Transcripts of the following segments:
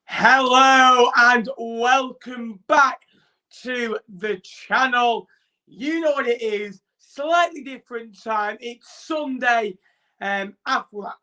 Hello and welcome back to the channel. You know what it is, slightly different time. It's Sunday, after that,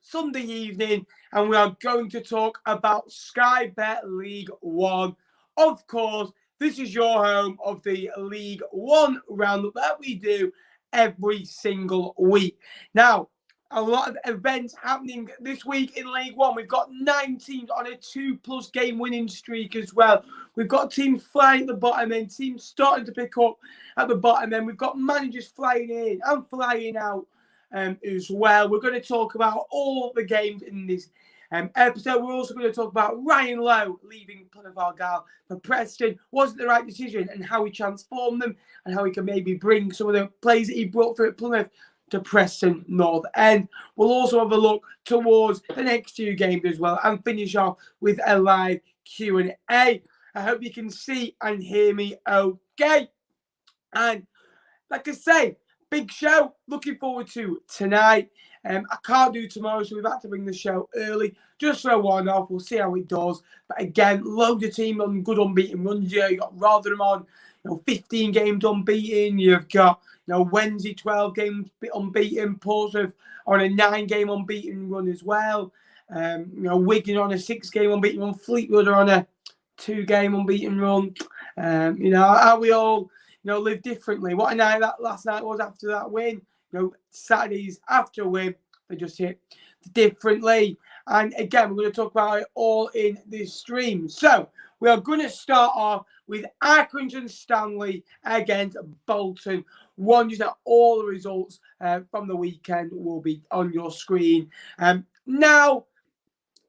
Sunday evening, and we are going to talk about Sky Bet League One. Of course, this is your home of the League One roundup that we do every single week. Now, a lot of events happening this week in League One. We've got 9 teams on a 2+ game winning streak as well. We've got teams flying at the bottom end, teams starting to pick up at the bottom end. We've got managers flying in and flying out as well. We're going to talk about all the games in this episode. We're also going to talk about Ryan Lowe leaving Plymouth Argyle for Preston. Was it the right decision, and how he transformed them, and how he can maybe bring some of the players that he brought through at Plymouth to Preston North End. We'll also have a look towards the next 2 games as well, and finish off with a live Q&A. I hope you can see and hear me okay. And like I say, big show. Looking forward to tonight. I can't do tomorrow, so we've had to bring the show early just for a one-off. We'll see how it does. But again, loads of team on good unbeaten runs here. You've got Rotherham on, 15 games unbeaten. You've got, Wednesday 12 games unbeaten. Portsmouth on a 9-game unbeaten run as well. Wigan on a 6-game unbeaten run. Fleetwood are on a 2-game unbeaten run. How we all live differently. What a night that last night was after that win. Saturdays after a win, they just hit differently. And again, we're going to talk about it all in this stream. So we are going to start off with Accrington Stanley against Bolton. Just all the results from the weekend will be on your screen. Now,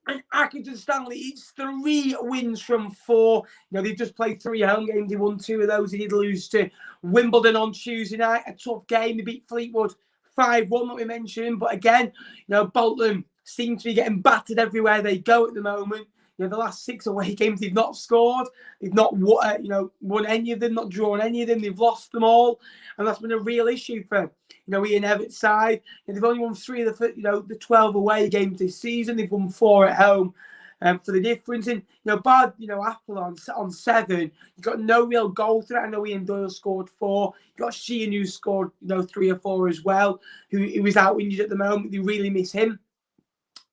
and Accrington Stanley, it's 3 wins from 4. They've just played 3 home games. They won 2 of those. They did lose to Wimbledon on Tuesday night. A tough game. They beat Fleetwood 5-1 that we mentioned. But again, Bolton seem to be getting battered everywhere they go at the moment. The last 6 away games, they've not scored. They've not won any of them, not drawn any of them. They've lost them all. And that's been a real issue for, Ian Everett's side. They've only won 3 of the 12 away games this season. They've won 4 at home. For the difference in, Bad, Apple on 7. You've got no real goal threat. I know Ian Doyle scored 4. You've got Sheehan, who scored, 3 or 4 as well, who is out injured at the moment. They really miss him.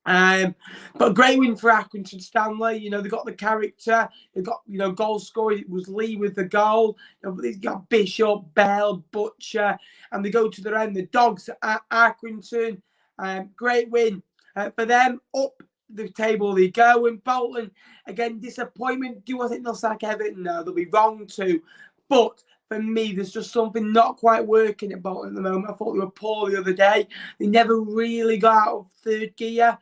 But a great win for Accrington Stanley. They got the character. They got, goal scoring. It was Lee with the goal. They got Bishop, Bell, Butcher, and they go to their end. The Dogs at Accrington. Great win for them. Up the table they go. And Bolton, again, disappointment. Do I think they'll sack Everton? No, they'll be wrong too. But for me, there's just something not quite working at Bolton at the moment. I thought they were poor the other day. They never really got out of 3rd gear.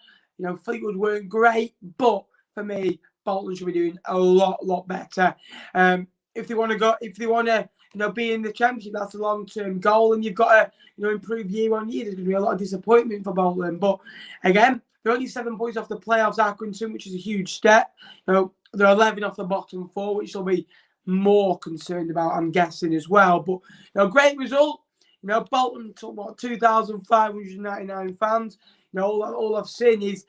Fleetwood weren't great, but for me, Bolton should be doing a lot better. If they want to be in the championship, that's a long-term goal, and you've got to, improve year on year. There's going to be a lot of disappointment for Bolton, but again, they're only 7 points off the playoffs, Accrington, which is a huge step. They're 11 off the bottom 4, which they'll be more concerned about, I'm guessing, as well. But great result. Bolton took 2,599 fans. All I've seen is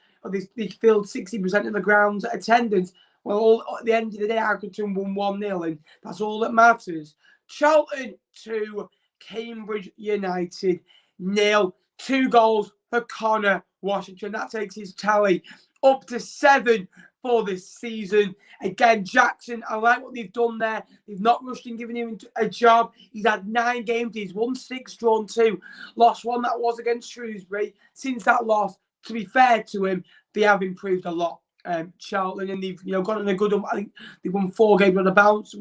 they filled 60% of the ground's attendance. Well, at the end of the day, Accrington won 1-0, and that's all that matters. Charlton 2, Cambridge United 0. 2 goals for Connor Washington. That takes his tally up to 7 for this season. Again, Jackson, I like what they've done there. They've not rushed in giving him a job. He's had 9 games. He's won 6, drawn 2. Lost 1, that was against Shrewsbury. Since that loss, to be fair to him, they have improved a lot. Charlton, and they've got on a good. I think they've won 4 games on the bounce.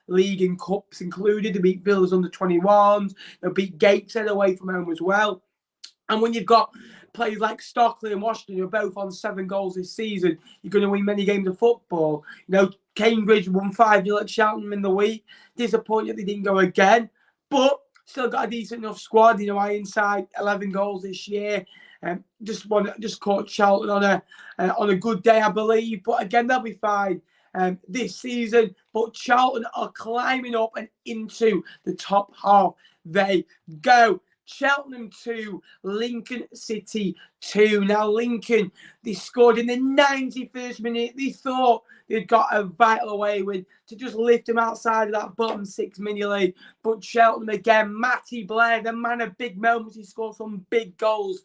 League and cups included. They beat Bills under 21s. They beat Gateshead away from home as well. And when you've got players like Stockley and Washington, who are both on 7 goals this season, you're going to win many games of football. Cambridge won 5-0 at Cheltenham in the week. Disappointed they didn't go again, but still got a decent enough squad. Ironside 11 goals this year. Just caught Charlton on a good day, I believe. But again, they'll be fine this season. But Charlton are climbing up and into the top half. They go. Cheltenham 2, Lincoln City 2. Now, Lincoln, they scored in the 91st minute. They thought they'd got a vital away win to just lift them outside of that bottom 6 mini league. But Cheltenham again, Matty Blair, the man of big moments. He scored some big goals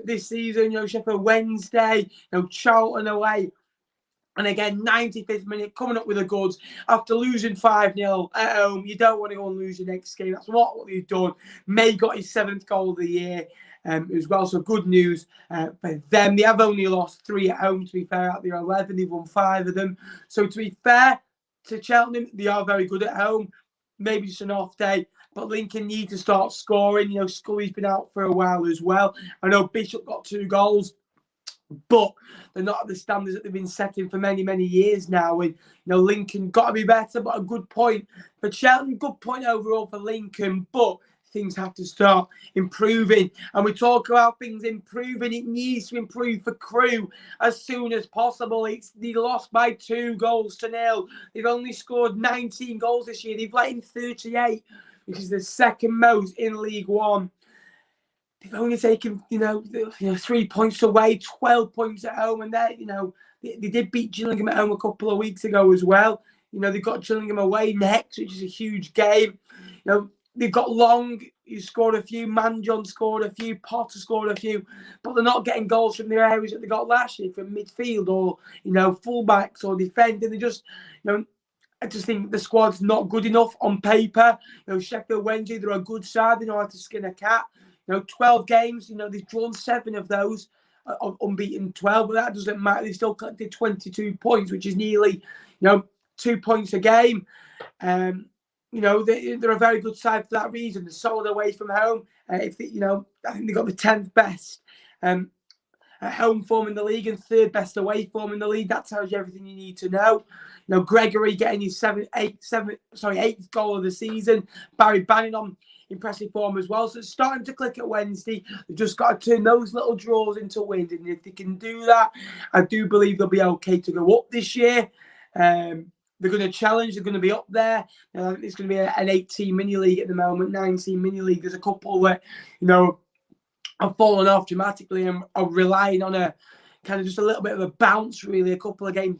this season. Sheffield Wednesday, Charlton away. And again, 95th minute, coming up with the goods after losing 5-0 at home. You don't want to go and lose your next game. That's what they've done. May got his 7th goal of the year as well. So good news for them. They have only lost 3 at home, to be fair. Out there 11, they've won 5 of them. So to be fair to Cheltenham, they are very good at home. Maybe just an off day. But Lincoln need to start scoring. Scully's been out for a while as well. I know Bishop got 2 goals. But they're not at the standards that they've been setting for many, many years now. And, Lincoln got to be better, but a good point for Cheltenham. Good point overall for Lincoln, but things have to start improving. And we talk about things improving. It needs to improve for Crewe as soon as possible. They lost by 2-0. They've only scored 19 goals this year. They've let in 38, which is the second most in League One. They've only taken, 3 points away, 12 points at home, and they did beat Gillingham at home a couple of weeks ago as well. They've got Gillingham away next, which is a huge game. They've got Long, who scored a few, Manjon scored a few, Potter scored a few, but they're not getting goals from the areas that they got last year, from midfield or, fullbacks or defending. They just, I just think the squad's not good enough on paper. Sheffield Wednesday, they're a good side. They know how to skin a cat. 12 games, they've drawn 7 of those, unbeaten 12, but that doesn't matter. They still collected 22 points, which is nearly, 2 points a game. They're a very good side for that reason. They're solid away from home. I think they got the 10th best home form in the league and 3rd best away form in the league. That tells you everything you need to know. Gregory getting his 8th goal of the season. Barry Bannon on impressive form as well. So it's starting to click at Wednesday. They've just got to turn those little draws into wins. And if they can do that, I do believe they'll be okay to go up this year. They're going to challenge. They're going to be up there. It's going to be an 8-team mini league at the moment, 9-team mini league. There's a couple that, have fallen off dramatically and are relying on a kind of just a little bit of a bounce, really. A couple of games,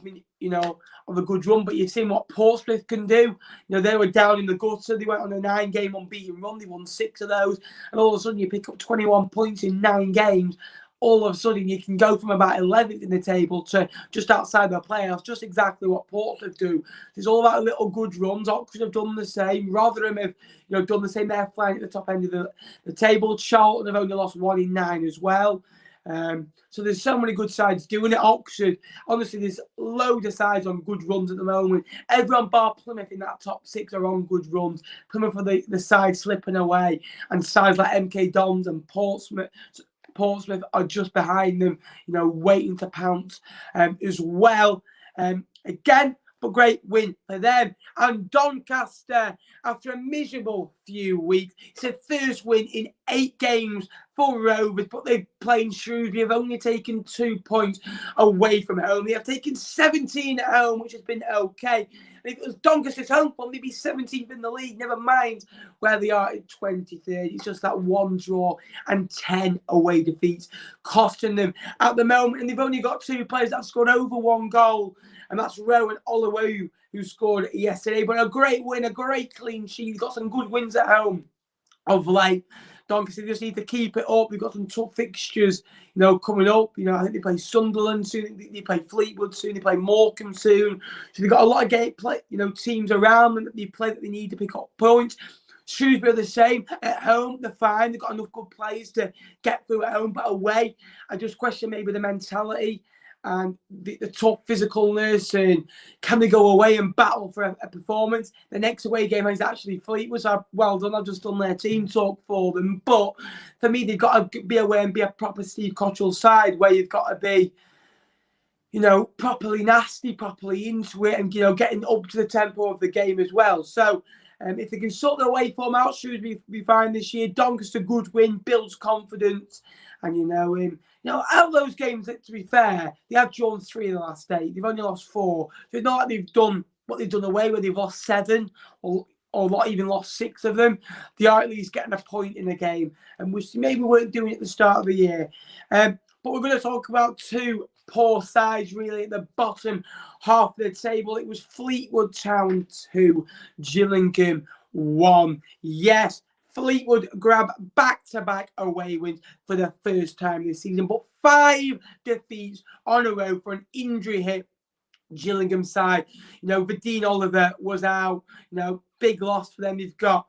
of a good run. But you've seen what Portsmouth can do. They were down in the gutter. They went on a 9-game unbeaten run. They won 6 of those. And all of a sudden, you pick up 21 points in 9 games. All of a sudden, you can go from about 11th in the table to just outside the playoffs. Just exactly what Portsmouth do. It's all about little good runs. Oxford have done the same. Rotherham have done the same. They're flying at the top end of the table. Charlton have only lost 1 in 9 as well. So there's so many good sides doing it. Oxford, honestly, there's loads of sides on good runs at the moment. Everyone bar Plymouth in that top 6 are on good runs. Plymouth are the side slipping away, and sides like MK Dons and Portsmouth are just behind them, waiting to pounce as well. Again, but great win for them. And Doncaster, after a miserable few weeks, it's their first win in 8 games for Rovers, but they've played Shrewsbury, have only taken 2 points away from home. They have taken 17 at home, which has been okay. If it was Doncaster's home form, they'd be 17th in the league, never mind where they are in 23rd. It's just that 1 draw and 10 away defeats costing them at the moment. And they've only got 2 players that have scored over 1 goal, and that's Rowe and Oluwayu, who scored yesterday. But a great win, a great clean sheet. They've got some good wins at home of late. Doncaster just need to keep it up. They've got some tough fixtures, coming up. I think they play Sunderland soon. They play Fleetwood soon. They play Morecambe soon. So they've got a lot of teams around them that they play that they need to pick up points. Shrewsbury are the same. At home, they're fine. They've got enough good players to get through at home. But away, I just question maybe the mentality and the tough physicalness, and can they go away and battle for a performance? The next away game is actually Fleetwood. So well done, I've just done their team talk for them. But for me, they've got to be away and be a proper Steve Cottrell side, where you've got to be, properly nasty, properly into it, and getting up to the tempo of the game as well. So if they can sort their away form out, Shrewsbury will be fine this year. Doncaster, good win, builds confidence, and out of those games, to be fair, they have drawn 3 in the last 8. They've only lost 4. So it's not like they've done what they've done away, where they've lost 7 or or not even lost 6 of them. They are at least getting a point in a game, and which maybe weren't doing at the start of the year. But we're going to talk about 2 poor sides really at the bottom half of the table. It was Fleetwood Town 2, Gillingham 1. Yes, Fleetwood grab back-to-back away wins for the first time this season, but 5 defeats on a row for an injury hit Gillingham side. Vadine Oliver was out. Big loss for them. They've got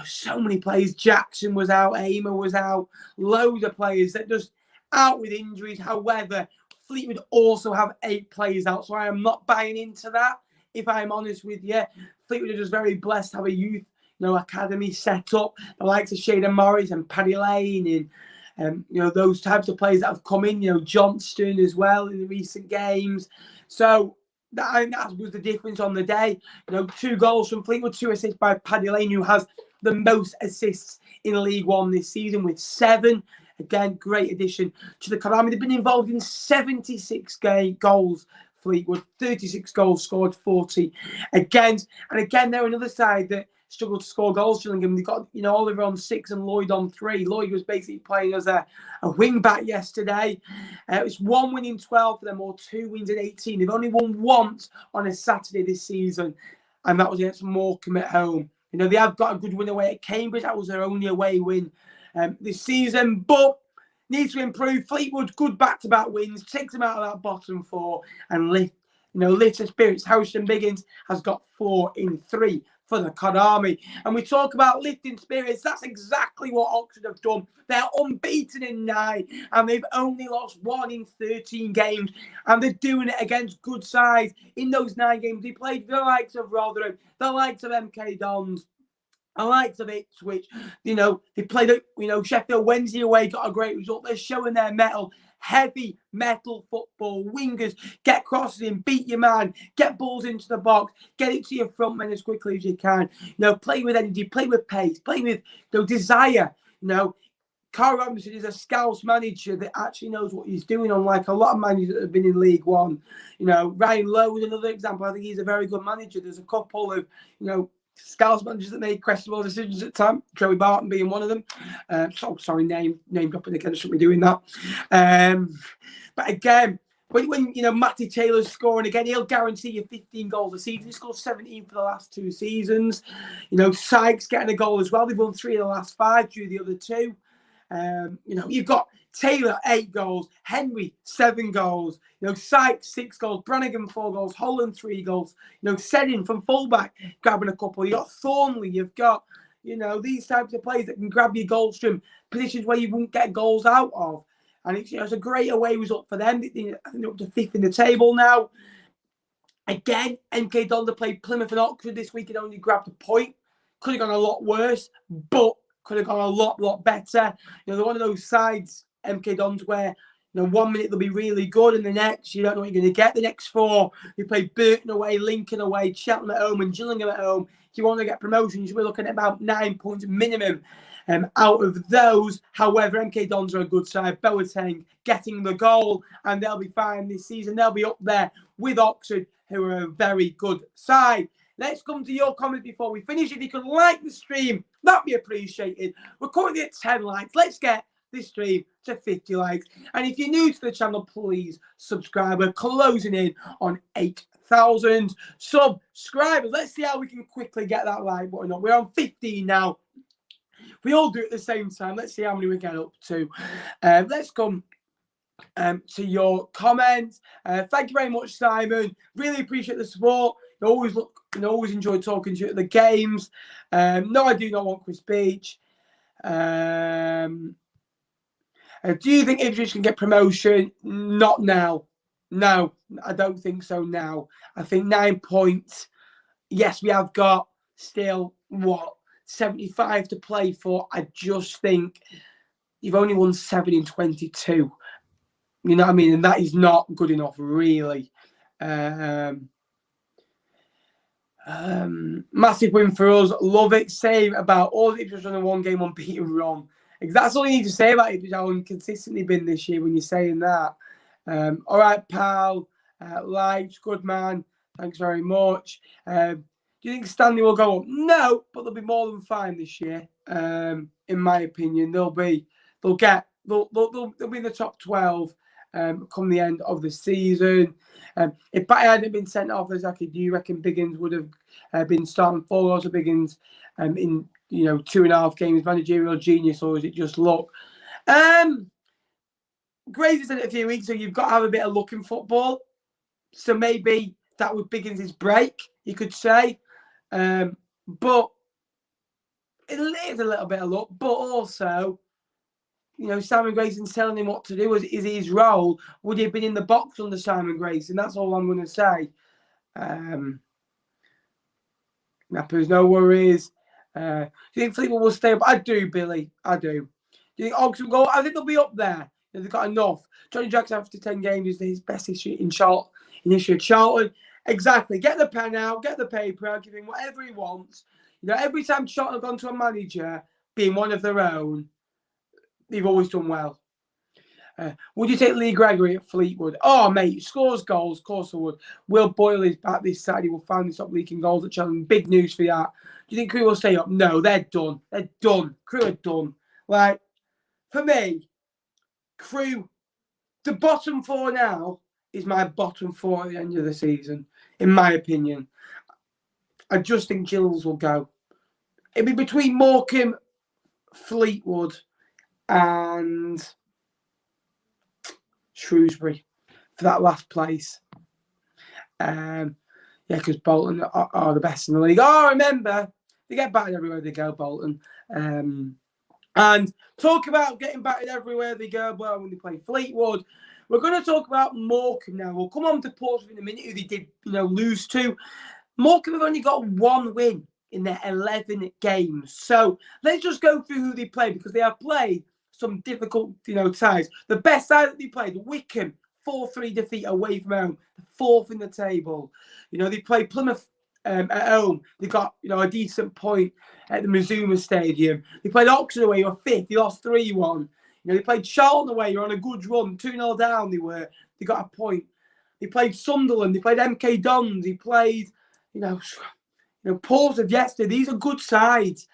so many players. Jackson was out. Hamer was out. Loads of players that just out with injuries. However, Fleetwood also have 8 players out, so I am not buying into that. If I'm honest with you, Fleetwood are just very blessed to have a youth academy set up. The likes of Shaden Morris and Paddy Lane and those types of players that have come in. Johnston as well in the recent games. So that was the difference on the day. 2 goals from Fleetwood, 2 assists by Paddy Lane, who has the most assists in League One this season with 7. Again, great addition to the Cheltenham. They've been involved in 76 goals. Fleetwood, 36 goals scored, 40 against. And again, they're another side that struggled to score goals. Gillingham, they got Oliver on 6 and Lloyd on 3. Lloyd was basically playing as a wing back yesterday. It was 1 win in 12 for them, or 2 wins in 18. They've only won once on a Saturday this season, and that was against Morecambe at home. They have got a good win away at Cambridge. That was their only away win this season, but needs to improve. Fleetwood, good back-to-back wins, takes them out of that bottom 4 and lift their spirits. Houghton Biggins has got 4 in 3 for the Cod Army. And we talk about lifting spirits. That's exactly what Oxford have done. They're unbeaten in 9, and they've only lost 1 in 13 games. And they're doing it against good sides. In those 9 games, they played the likes of Rotherham, the likes of MK Dons, the likes of Ipswich. They played Sheffield Wednesday away, got a great result. They're showing their mettle. Heavy metal football. Wingers, get crosses in, beat your man, get balls into the box, get it to your front men as quickly as you can. Play with energy, play with pace, play with desire. Carl Robinson is a Scouse manager that actually knows what he's doing, unlike a lot of managers that have been in League One. Ryan Lowe is another example. I think he's a very good manager. There's a couple of, Scouse managers that made questionable decisions at the time, Joey Barton being one of them. Sorry, name dropping again, I shouldn't be doing that. But again, when Matty Taylor's scoring again, he'll guarantee you 15 goals a season. He scored 17 for the last 2 seasons. Sykes getting a goal as well. They've won 3 of the last 5, drew the other 2. You've got Taylor 8 goals, Henry 7 goals, Sykes 6 goals, Brannigan 4 goals, Holland 3 goals, Seddon from fullback grabbing a couple. You got Thornley, you've got these types of players that can grab your goals from positions where you won't get goals out of, and it's a great away result for them. I think they're up to 5th in the table now. Again, MK Dons played Plymouth and Oxford this week and only grabbed a point. Could have gone a lot worse, but could have gone a lot better. They're one of those sides, MK Dons, where 1 minute they'll be really good, and the next you don't know what you're going to get. The next 4, you play Burton away, Lincoln away, Cheltenham at home, and Gillingham at home. If you want to get promotion, you'll be looking at about 9 points minimum out of those. However, MK Dons are a good side. Boateng getting the goal, and they'll be fine this season. They'll be up there with Oxford, who are a very good side. Let's come to your comments before we finish. If you could like the stream, that'd be appreciated. We're currently at 10 likes. Let's get this stream to 50 likes. And if you're new to the channel, please subscribe. We're closing in on 8,000 subscribers. Let's see how we can quickly get that like button up. We're on 15 now. We all do it at the same time. Let's see how many we get up to. Let's come to your comments. Thank you very much, Simon. Really appreciate the support. Always enjoy talking to you at the games. No, I do not want Chris Beach. Do you think Ipswich can get promotion? Not now. No, I don't think so now. I think 9 points. Yes, we have got still, 75 to play for. I just think you've only won 7 in 22. You know what I mean? And that is not good enough, really. Massive win for us. Love it. Save about all the Ipswich on a 1-game unbeaten run. That's all you need to say about Ipswich, how inconsistently been this year when you're saying that. All right, pal. Likes, good man. Thanks very much. Do you think Stanley will go up? No, but they'll be more than fine this year. In my opinion, they'll be in the top 12 come the end of the season. If Batty hadn't been sent off, exactly, do you reckon Biggins would have been starting 4 goals of Biggins in 2.5 games? Managerial genius, or is it just luck? Graves said it a few weeks ago. You've got to have a bit of luck in football, so maybe that was Biggins' break, you could say. But it is a little bit of luck, but also, Simon Grayson's telling him what to do. Is his role? Would he have been in the box under Simon Grayson? That's all I'm going to say. Nappers, no worries. Do you think Fleetwood will stay up? I do, Billy. I do. Do you think Oxford will go? I think they'll be up there. They've got enough. Johnny Jackson after 10 games is his best history in Charlton. Charlton. Exactly. Get the pen out, get the paper out, give him whatever he wants. Every time Charlton have gone to a manager, being one of their own, they've always done well. Would you take Lee Gregory at Fleetwood? Oh, mate, scores goals. Of course I would. Will Boyle is back this Saturday. Will finally stop leaking goals at Cheltenham. Big news for that. Do you think Crewe will stay up? No, they're done. They're done. Crewe are done. For me, Crewe, the bottom 4 now is my bottom 4 at the end of the season, in my opinion. I just think Gills will go. It'll be between Morecambe, Fleetwood, and Shrewsbury for that last place. Because Bolton are the best in the league. Oh, remember, they get battered everywhere they go, Bolton. And talk about getting battered everywhere they go. Well, when they play Fleetwood, we're going to talk about Morecambe now. We'll come on to Portsmouth in a minute, who they did, lose to. Morecambe have only got 1 win in their 11 games. So let's just go through who they played, because they have played some difficult, ties. The best side that they played, Wycombe, 4-3 defeat away from home, 4th in the table. They played Plymouth at home. They got, a decent point at the Mazuma Stadium. They played Oxford away, were 5th. They lost 3-1. They played Charlton away. You're on a good run, 2-0 down. They got a point. They played Sunderland. They played MK Dons. They played, Portsmouth yesterday. These are good sides,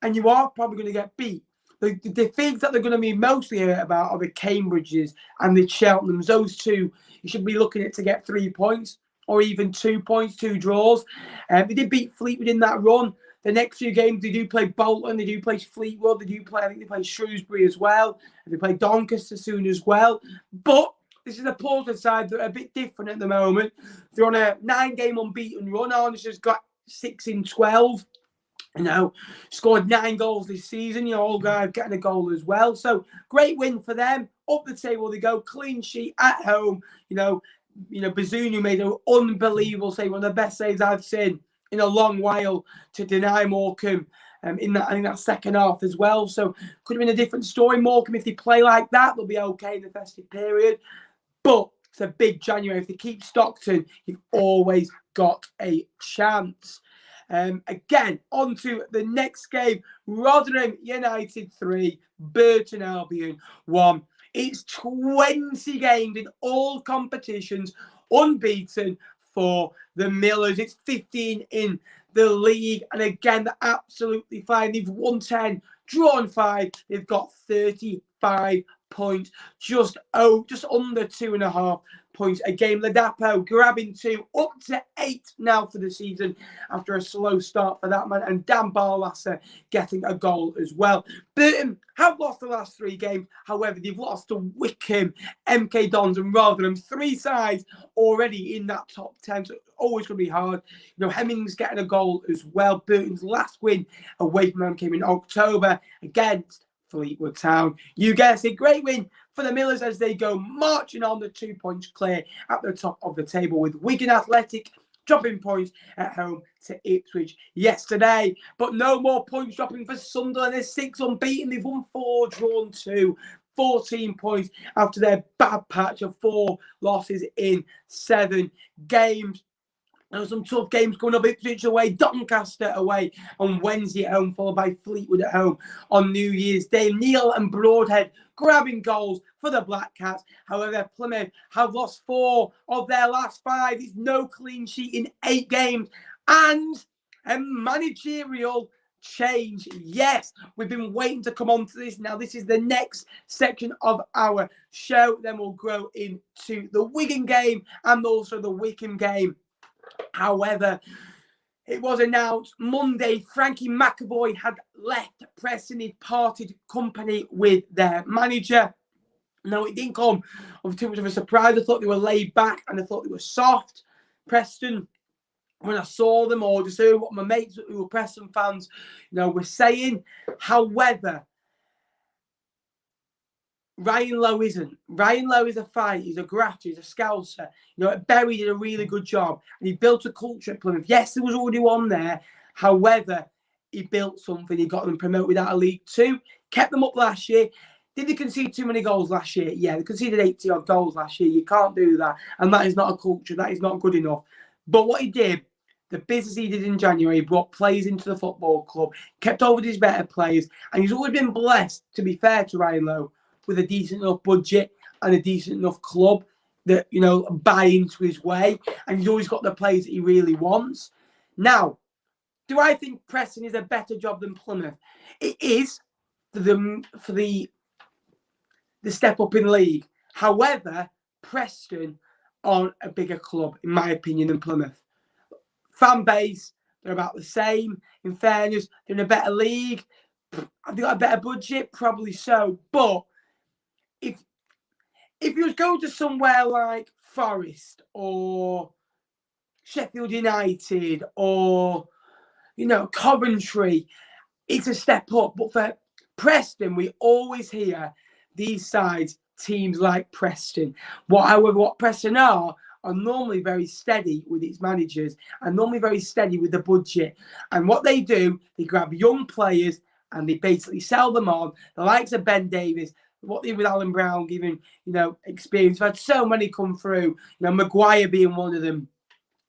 and you are probably going to get beat. The things that they're going to be mostly hurt about are the Cambridges and the Cheltenhams. Those two, you should be looking at to get 3 points, or even 2 points, 2 draws. They did beat Fleetwood in that run. The next 2 games, they do play Bolton, they do play Fleetwood, I think they play Shrewsbury as well. And they play Doncaster soon as well. But this is a Portsmouth side that are a bit different at the moment. They're on a 9-game unbeaten run. Arnish has got 6 in 12. Scored 9 goals this season. All guys getting a goal as well. So great win for them. Up the table they go. Clean sheet at home. Bazunu made an unbelievable save, one of the best saves I've seen in a long while, to deny Morecambe in that second half as well. So could have been a different story. Morecambe, if they play like that, they'll be okay in the festive period. But it's a big January. If they keep Stockton, you've always got a chance. Again, on to the next game. Rotherham United 3, Burton Albion 1. It's 20 games in all competitions, unbeaten for the Millers. It's 15 in the league. And again, they're absolutely fine. They've won 10, drawn 5. They've got 35 points, just under 2.5 points a game. Ladapo grabbing 2, up to 8 now for the season after a slow start for that man. And Dan Barlasser getting a goal as well. Burton have lost the last 3 games. However, they've lost to Wycombe, MK Dons and Rotherham. 3 sides already in that top 10. So it's always going to be hard. Hemmings getting a goal as well. Burton's last win away from home came in October against Fleetwood Town. You guessed it. Great win for the Millers as they go marching on, the 2 points clear at the top of the table, with Wigan Athletic dropping points at home to Ipswich yesterday. But no more points dropping for Sunderland. They're 6 unbeaten. They've won 4, drawn 2. 14 points after their bad patch of 4 losses in 7 games. There were some tough games coming up. Ipswich away, Doncaster away on Wednesday at home, followed by Fleetwood at home on New Year's Day. Neal and Broadhead grabbing goals for the Black Cats. However, Plymouth have lost 4 of their last 5. It's no clean sheet in 8 games. And A managerial change. Yes, we've been waiting to come on to this. Now, this is the next section of our show. Then we'll grow into the Wigan game and also the Wycombe game. However, it was announced Monday Frankie McAvoy had left Preston. He'd parted company with their manager. No, it didn't come of too much of a surprise. I thought they were laid back and I thought they were soft. Preston, when I saw them, or just heard what my mates who were Preston fans, were saying. However, Ryan Lowe isn't. Ryan Lowe is a fighter. He's a grafter. He's a scouser. At Bury did a really good job. And he built a culture at Plymouth. Yes, there was already one there. However, he built something. He got them promoted out of League Two. Kept them up last year. Did they concede too many goals last year? Yeah, they conceded 80-odd goals last year. You can't do that. And that is not a culture. That is not good enough. But what he did, the business he did in January, brought players into the football club, kept over his better players. And he's always been blessed, to be fair to Ryan Lowe, with a decent enough budget and a decent enough club that, buy into his way. And he's always got the players that he really wants. Now, do I think Preston is a better job than Plymouth? It is for the step up in league. However, Preston aren't a bigger club, in my opinion, than Plymouth. Fan base, they're about the same. In fairness, they're in a better league. Have they got a better budget? Probably so. But if you was going to somewhere like Forest or Sheffield United or, Coventry, it's a step up. But for Preston, we always hear these sides, teams like Preston. However, what Preston are normally very steady with its managers and normally very steady with the budget. And what they do, they grab young players and they basically sell them on. The likes of Ben Davies, what they did with Alan Brown, giving, experience. We've had so many come through, Maguire being one of them.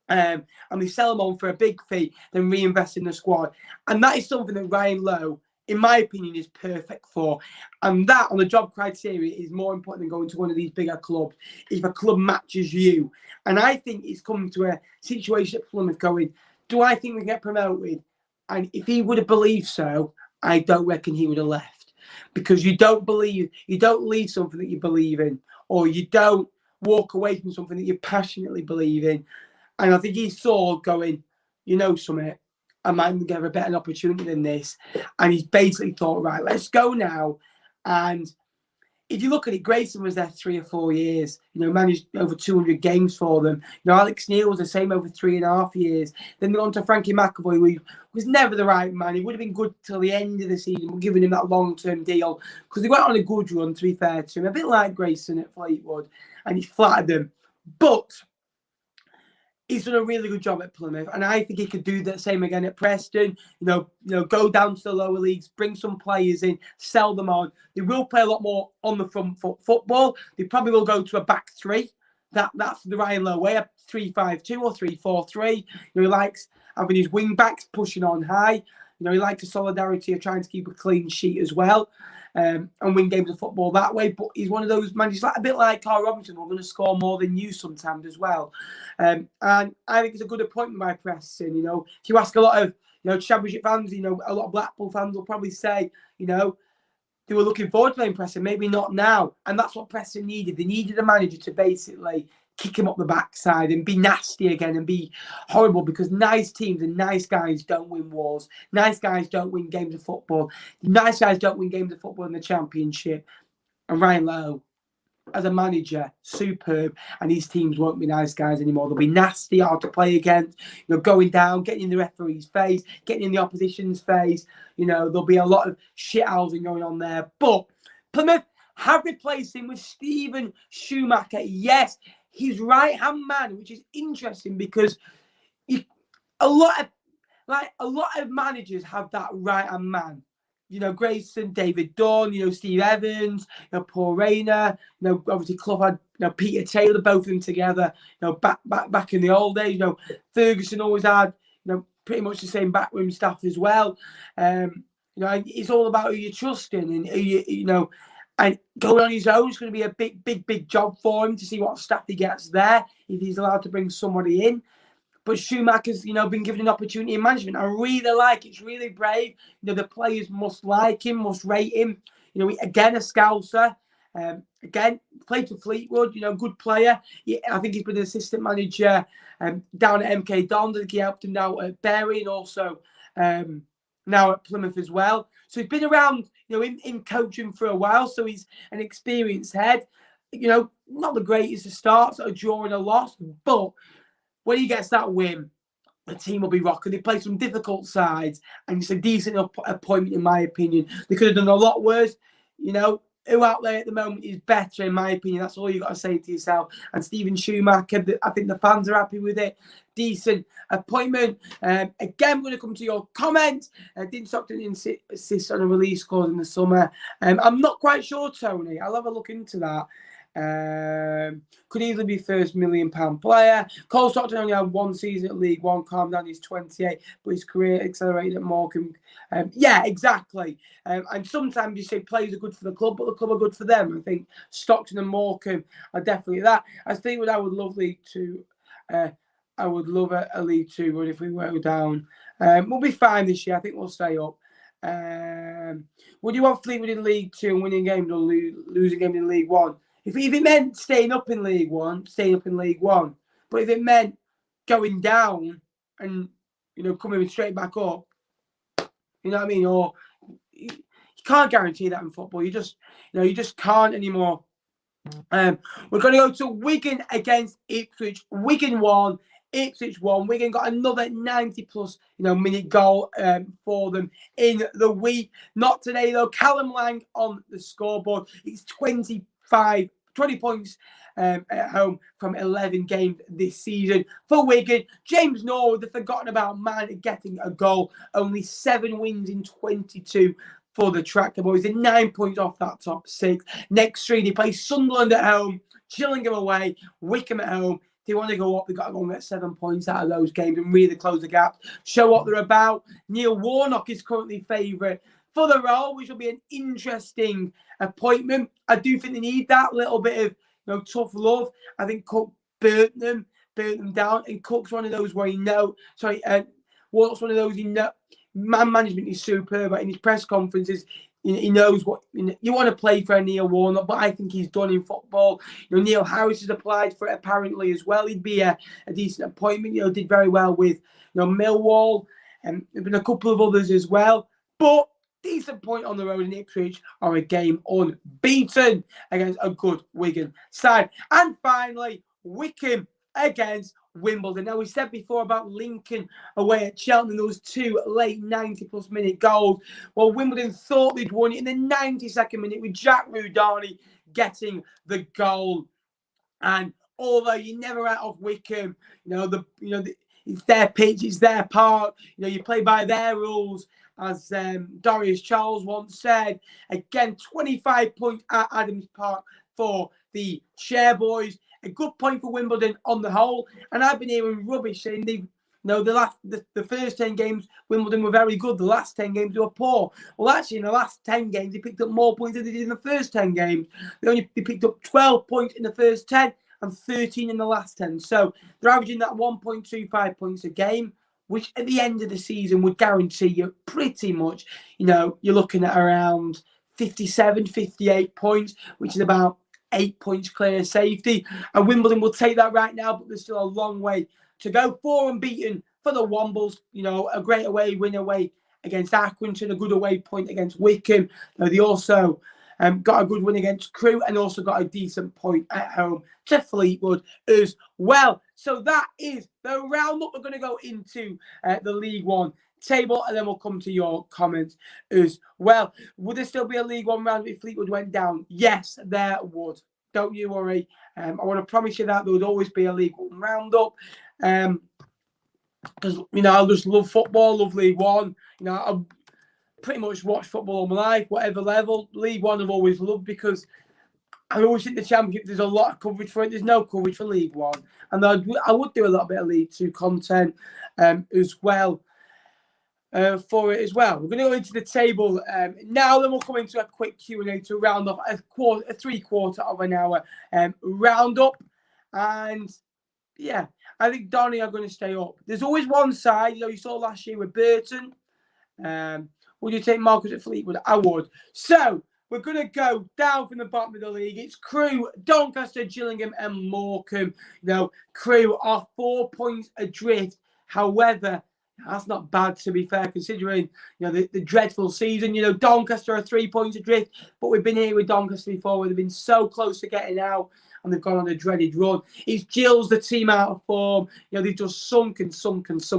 And they sell them on for a big fee, then reinvest in the squad. And that is something that Ryan Lowe, in my opinion, is perfect for. And that, on the job criteria, is more important than going to one of these bigger clubs if a club matches you. And I think it's coming to a situation at Plymouth going, do I think we can get promoted? And if he would have believed so, I don't reckon he would have left. Because you don't leave something that you believe in, or you don't walk away from something that you passionately believe in. And I think he saw going, something, I might get a better opportunity than this. And he's basically thought, right, let's go now. And if you look at it, Grayson was there 3 or 4 years, managed over 200 games for them. Alex Neil was the same over 3.5 years. Then they're on to Frankie McAvoy, who was never the right man. He would have been good till the end of the season. We're giving him that long-term deal because they went on a good run, to be fair to him. A bit like Grayson at Fleetwood, and he flattered them. But he's done a really good job at Plymouth, and I think he could do the same again at Preston. Go down to the lower leagues, bring some players in, sell them on. They will play a lot more on the front foot football. They probably will go to a back three. That's the Ryan Lowe way, a 3-5-2 or 3-4-3. He likes having his wing backs pushing on high. He likes the solidarity of trying to keep a clean sheet as well. And win games of football that way. But he's one of those managers, a bit like Carl Robinson, we're going to score more than you sometimes as well. And I think it's a good appointment by Preston. If you ask a lot of Championship fans, a lot of Blackpool fans will probably say, they were looking forward to playing Preston, maybe not now. And that's what Preston needed. They needed a manager to basically kick him up the backside and be nasty again and be horrible, because nice teams and nice guys don't win wars. Nice guys don't win games of football. Nice guys don't win games of football in the Championship. And Ryan Lowe, as a manager, superb. And his teams won't be nice guys anymore. They'll be nasty, hard to play against. Going down, getting in the referee's face, getting in the opposition's face. There'll be a lot of shithousing going on there. But Plymouth have replaced him with Stephen Schumacher. Yes, his right-hand man, which is interesting because a lot of managers have that right-hand man. Grayson, David Dunn, Steve Evans, Paul Rayner, obviously Clough had Peter Taylor, both of them together, back in the old days. Ferguson always had, pretty much the same backroom staff as well. It's all about who you're trusting and who you and going on his own is going to be a big job for him to see what staff he gets there, if he's allowed to bring somebody in. But Schumacher's, been given an opportunity in management. I really like it. It's really brave. The players must like him, must rate him. Again, a Scouser. Again, played for Fleetwood, good player. I think he's been an assistant manager down at MK Dons. I think he helped him now at Bury and also now at Plymouth as well. So he's been around, in coaching for a while. So he's an experienced head. Not the greatest to start, sort of drawing a loss, but when he gets that win, the team will be rocking. They play some difficult sides, and it's a decent appointment, in my opinion. They could have done a lot worse. Who out there at the moment is better, in my opinion. That's all you got to say to yourself. And Steven Schumacher, I think the fans are happy with it. Decent appointment. Again, we're going to come to your comments. Didn't Stockton insist on a release clause in the summer? I'm not quite sure, Tony. I'll have a look into that. Could easily be first £1 million player. Cole Stockton only had one season at League One. Calm down, he's 28, but his career accelerated at Morecambe. Yeah, exactly. And sometimes you say players are good for the club, but the club are good for them. I think Stockton and Morecambe are definitely that. I think what I would love League Two. I would love a League Two run if we go down. We'll be fine this year. I think we'll stay up. Would you want Fleetwood in League Two and winning games or losing games in League One? If it meant staying up in League One, staying up in League One. But if it meant going down and, coming straight back up, you know what I mean? Or you can't guarantee that in football. You just can't anymore. We're going to go to Wigan against Ipswich. Wigan won. Ipswich won. Wigan got another 90-plus, minute goal for them in the week. Not today, though. Callum Lang on the scoreboard. It's 20 points at home from 11 games this season for Wigan. James Norwood, the forgotten about man, getting a goal. Only 7 wins in 22 for the Tractor Boys. And 9 points off that top 6. Next 3, they play Sunderland at home, Gillingham away, Wycombe at home. If they want to go up, they've got to go and get 7 points out of those games and really close the gap, show what they're about. Neil Warnock is currently favourite for the role, which will be an interesting appointment. I do think they need that little bit of tough love. I think Cook burnt them down, and Cook's one of those where Warnock's one of those man management is superb. In his press conferences, he knows what you want to play for Neil Warnock, but I think he's done in football. Neil Harris has applied for it apparently as well. He'd be a decent appointment. Did very well with Millwall, and there've been a couple of others as well. But decent point on the road in Ipswich are a game unbeaten against a good Wigan side. And finally, Wycombe against Wimbledon. Now, we said before about Lincoln away at Cheltenham. There was 2 late 90-plus minute goals. Well, Wimbledon thought they'd won it in the 92nd minute with Jack Rudani getting the goal. And although you never out of Wycombe, it's their pitch, it's their park. You play by their rules. As Darius Charles once said, again, 25 points at Adams Park for the Chairboys. A good point for Wimbledon on the whole. And I've been hearing rubbish saying the first 10 games, Wimbledon were very good. The last 10 games, they were poor. Well, actually, in the last 10 games, they picked up more points than they did in the first 10 games. They picked up 12 points in the first 10 and 13 in the last 10. So they're averaging that 1.25 points a game, which at the end of the season would guarantee you pretty much, you're looking at around 57, 58 points, which is about 8 points clear of safety. And Wimbledon will take that right now, but there's still a long way to go. 4 unbeaten for the Wombles. A great away win away against Accrington, a good away point against Wycombe. They also got a good win against Crewe and also got a decent point at home to Fleetwood as well. So that is the roundup. We're going to go into the League One table, and then we'll come to your comments as well. Would there still be a League One round if Fleetwood went down? Yes, there would. Don't you worry. I want to promise you that there would always be a League One roundup. Because I just love football, love League One. I pretty much watch football all my life, whatever level. League One I've always loved because I always think the Championship, there's a lot of coverage for it. There's no coverage for League One. And I would do a little bit of League Two content as well for it as well. We're going to go into the table now, then we'll come into a quick Q&A to round off a 3/4 of an hour roundup. And Yeah, I think Donny are going to stay up. There's always one side, you saw last year with Burton. Would you take Marcus at Fleetwood? I would. So we're going to go down from the bottom of the league. It's Crewe, Doncaster, Gillingham, and Morecambe. Crewe are 4 points adrift. However, that's not bad, to be fair, considering the dreadful season. Doncaster are 3 points adrift, but we've been here with Doncaster before, where they've been so close to getting out, and they've gone on a dreaded run. It's Gills, the team out of form. They've just sunk.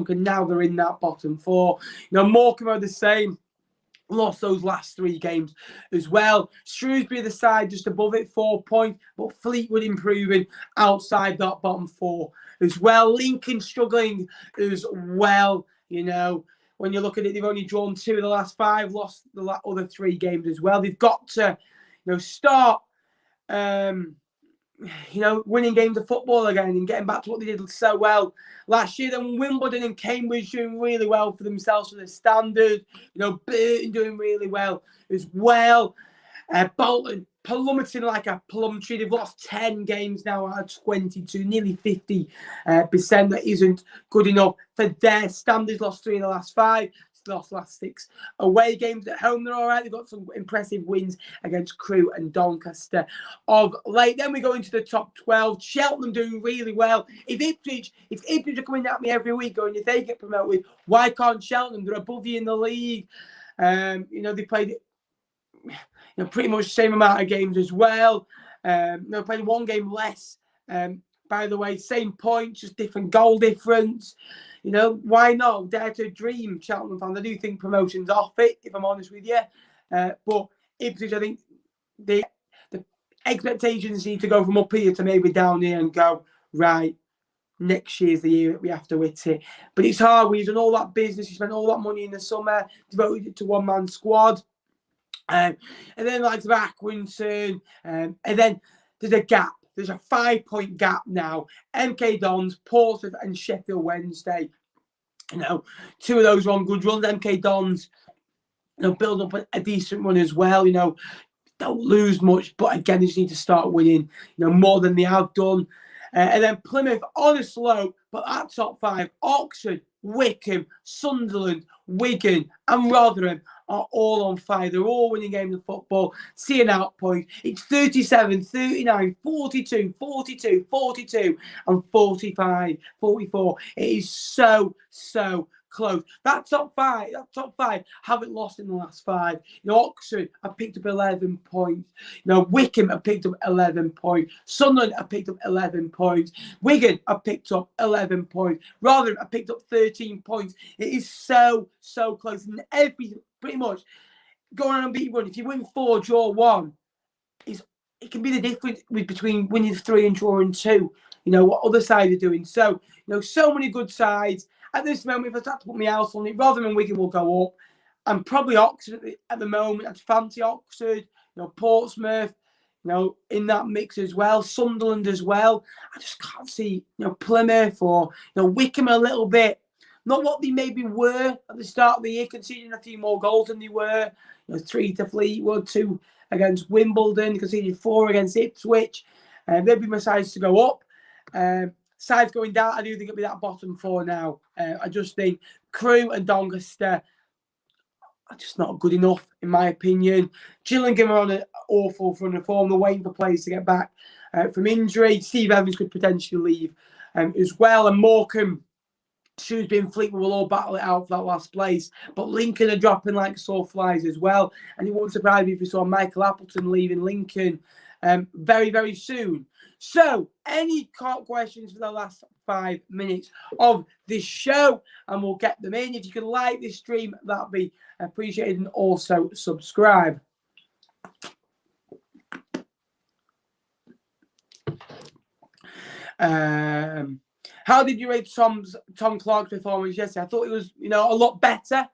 Now they're in that bottom four. Morecambe are the same. Lost those last 3 games as well. Shrewsbury the side just above it, 4 points, but Fleetwood improving outside that bottom 4 as well. Lincoln struggling as well. When you look at it, they've only drawn 2 of the last 5, lost the other 3 games as well. They've got to, start, winning games of football again and getting back to what they did so well last year. Then Wimbledon and Cambridge doing really well for themselves for the standard. Burton doing really well as well. Bolton plummeting like a plum tree. They've lost 10 games now out of 22, nearly 50%. That isn't good enough for their standards. Lost 3 of the last 5. Lost last 6 away games. At home, they're all right. They've got some impressive wins against Crewe and Doncaster of late. Then we go into the top 12. Cheltenham doing really well. If Ipswich are coming at me every week going, if they get promoted, why can't Cheltenham? They're above you in the league. They played pretty much the same amount of games as well. They played 1 game less. By the way, same points, just different goal difference. Why not? Dare to dream, Cheltenham fans. I do think promotion's off it, if I'm honest with you. But Ipswich, I think the expectations need to go from up here to maybe down here and go, right, next year's the year that we have to hit it. But it's hard. We've done all that business. You spent all that money in the summer, devoted it to one-man squad. And then like Accrington. And then there's a gap. There's a 5-point gap now. MK Dons, Portsmouth, and Sheffield Wednesday. 2 of those are on good runs. MK Dons, build up a decent run as well. Don't lose much, but again, they just need to start winning, more than they have done. And then Plymouth on a slope, but at top 5, Oxford, Wycombe, Sunderland, Wigan, and Rotherham are all on fire. They're all winning games of football, seeing out points. It's 37, 39, 42, 42, 42, and 45, 44. It is so close. That top five haven't lost in the last 5. Oxford have picked up 11 points. Wycombe have picked up 11 points. Sunderland have picked up 11 points. Wigan have picked up 11 points. Rotherham have picked up 13 points. It is so close. And pretty much going on unbeaten run. If you win 4, draw 1, it can be the difference between winning 3 and drawing 2. What other side are doing. So, so many good sides. At this moment, if I had to put my house on it, Rotherham and Wigan will go up. And probably Oxford at the moment. I'd fancy Oxford, Portsmouth, in that mix as well. Sunderland as well. I just can't see, Plymouth or, Wycombe a little bit. Not what they maybe were at the start of the year, conceding a few more goals than they were. 3 to Fleetwood, 2 against Wimbledon, conceded 4 against Ipswich. They'd be my sides to go up. Sides going down, I do think it'll be that bottom 4 now. I just think Crewe and Doncaster are just not good enough, in my opinion. Gillingham are on an awful run of form. They're waiting for players to get back from injury. Steve Evans could potentially leave as well. And Morecambe, Shrewsbury and Fleetwood will all battle it out for that last place. But Lincoln are dropping like sawflies as well. And it won't surprise me if we saw Michael Appleton leaving Lincoln very soon. So, any questions for the last 5 minutes of this show? And we'll get them in. If you can like this stream, that'd be appreciated. And also subscribe. How did you rate Tom Clark's performance yesterday? I thought it was, a lot better.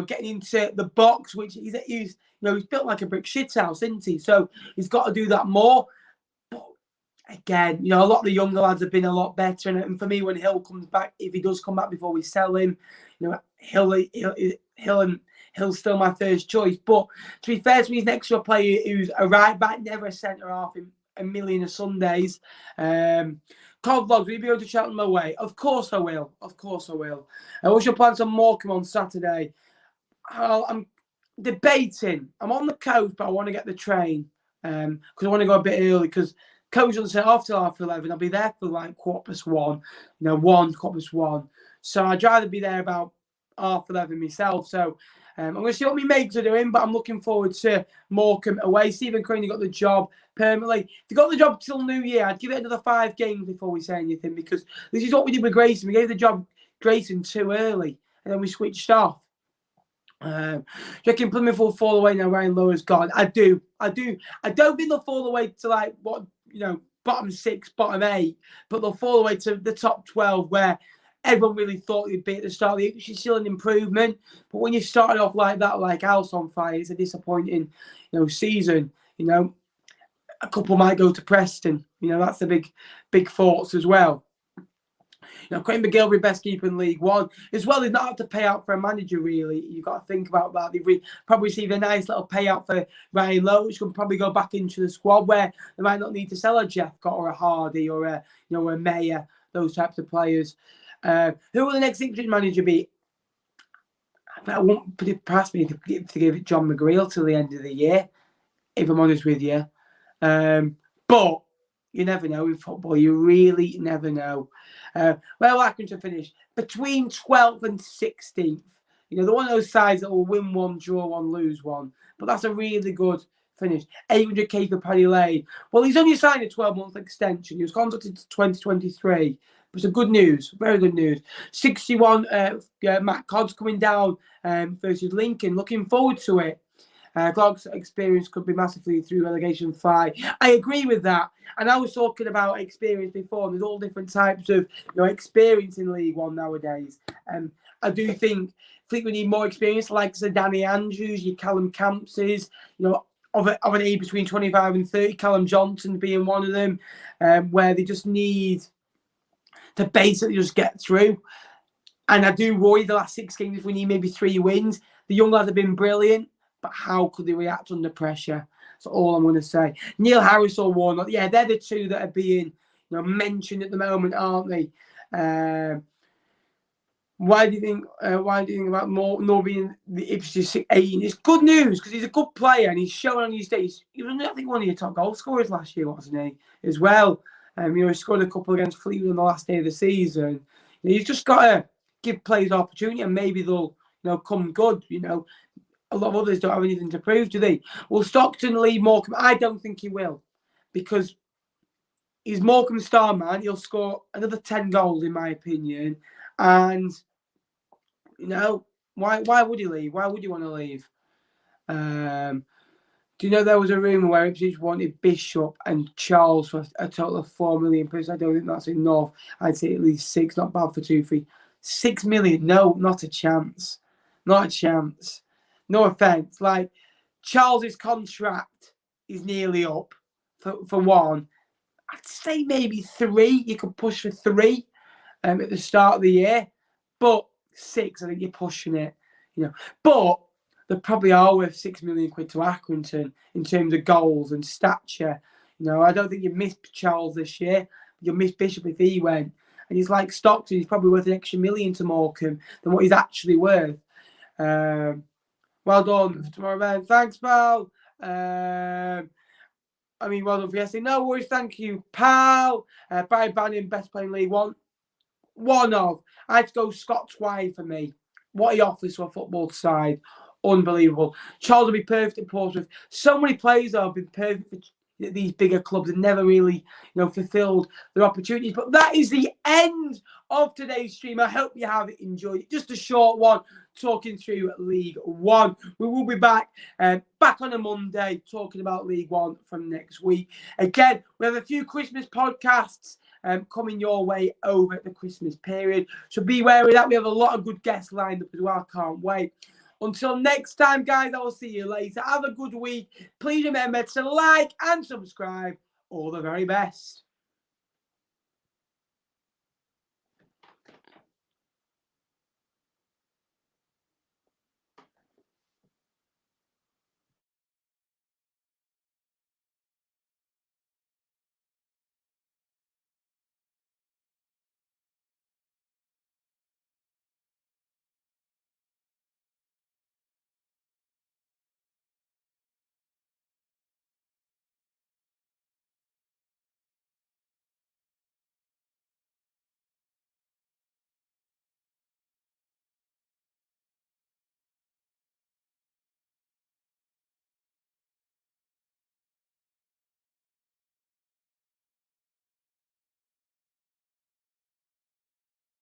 Getting into the box, which he's built like a brick shithouse, isn't he? So he's got to do that more. But again, a lot of the younger lads have been a lot better. And for me, when Hill comes back, if he does come back before we sell him, Hill's still my first choice. But to be fair to me, he's next to a player who's a right back, never a centre half in a million of Sundays. Cod Vlogs, will you be going to Cheltenham away? Of course I will. Of course I will. What's your plans on Morecambe on Saturday? I'm debating. I'm on the coach, but I want to get the train because I want to go a bit early because coach doesn't set off till 11:30. I'll be there for like 1:15, 1:15. So I'd rather be there about 11:30 myself. So I'm going to see what my mates are doing, but I'm looking forward to Morecambe away. Stephen Crane got the job permanently. If he got the job till New Year, I'd give it another 5 games before we say anything because this is what we did with Grayson. We gave the job Grayson too early and then we switched off. Do you reckon Plymouth will fall away now Ryan Lower's gone? I do. I don't think they'll fall away to like bottom 6, bottom 8, but they'll fall away to the top 12 where everyone really thought they'd be at the start of the year, which is still an improvement. But when you started off like that, like house on fire, it's a disappointing, season. A couple might go to Preston. That's the big thoughts as well. Craig McGillivray, best keeper in League One. As well, he's not have to pay out for a manager, really. You've got to think about that. They've probably received a nice little payout for Ryan Lowe, which can probably go back into the squad where they might not need to sell a Jeffcott or a Hardy or a Mayer, those types of players. Who will the next interim manager be? I won't put it past me to give it John McGreal till the end of the year, if I'm honest with you. But you never know in football. You really never know. Where will Accrington finish? Between 12th and 16th. They're one of those sides that will win one, draw one, lose one. But that's a really good finish. 800k for Paddy Lane. Well, he's only signed a 12-month extension. He was contracted to 2023. But it's good news. Very good news. 61, Matt Codd's coming down versus Lincoln. Looking forward to it. Clark's experience could be massively through relegation fight. I agree with that. And I was talking about experience before. There's all different types of experience in League One nowadays. I do think we need more experience, like Danny Andrews, your Callum Campses, of an age between 25 and 30. Callum Johnson being one of them, where they just need to basically just get through. And I do worry the last 6 games if we need maybe 3 wins. The young lads have been brilliant. But how could they react under pressure? That's all I'm going to say. Neil Harris or Warnock, yeah, they're the 2 that are being mentioned at the moment, aren't they? Why do you think about Nor being the Ipswich 18? It's good news because he's a good player and he's shown on his days. He was, I think, one of your top goal scorers last year, wasn't he? As well, he scored a couple against Fleetwood on the last day of the season. You've just got to give players opportunity and maybe they'll come good. A lot of others don't have anything to prove, do they? Will Stockton leave Morecambe? I don't think he will, because he's Morecambe's star man. He'll score another 10 goals, in my opinion. And why would he leave? Why would you want to leave? Do you know there was a rumour where Ipswich wanted Bishop and Charles for a total of £4 million? I don't think that's enough. I'd say at least 6. Not bad for 2, 3. 6 million? No, not a chance. Not a chance. No offence. Like, Charles's contract is nearly up for 1. I'd say maybe 3. You could push for 3 at the start of the year. But 6, I think you're pushing it. But they probably are worth £6 million to Accrington in terms of goals and stature. I don't think you missed Charles this year. You'll miss Bishop if he went. And he's like Stockton. He's probably worth an extra £1 million to Morecambe than what he's actually worth. Well done for tomorrow, man. Thanks, pal. Well done for yesterday. No worries. Thank you, pal. Barry Bannon, best player in League One. One of. I had to go Scott Twine for me. What he offers to a football side. Unbelievable. Charles will be perfect at Portsmouth. So many players have been perfect for these bigger clubs and never really, fulfilled their opportunities. But that is the end of today's stream. I hope you have enjoyed it. Just a short one, talking through League One. We will be back on a Monday talking about League One from next week. Again, we have a few Christmas podcasts coming your way over the Christmas period. So be wary of that. We have a lot of good guests lined up as well. I can't wait. Until next time, guys, I will see you later. Have a good week. Please remember to like and subscribe. All the very best.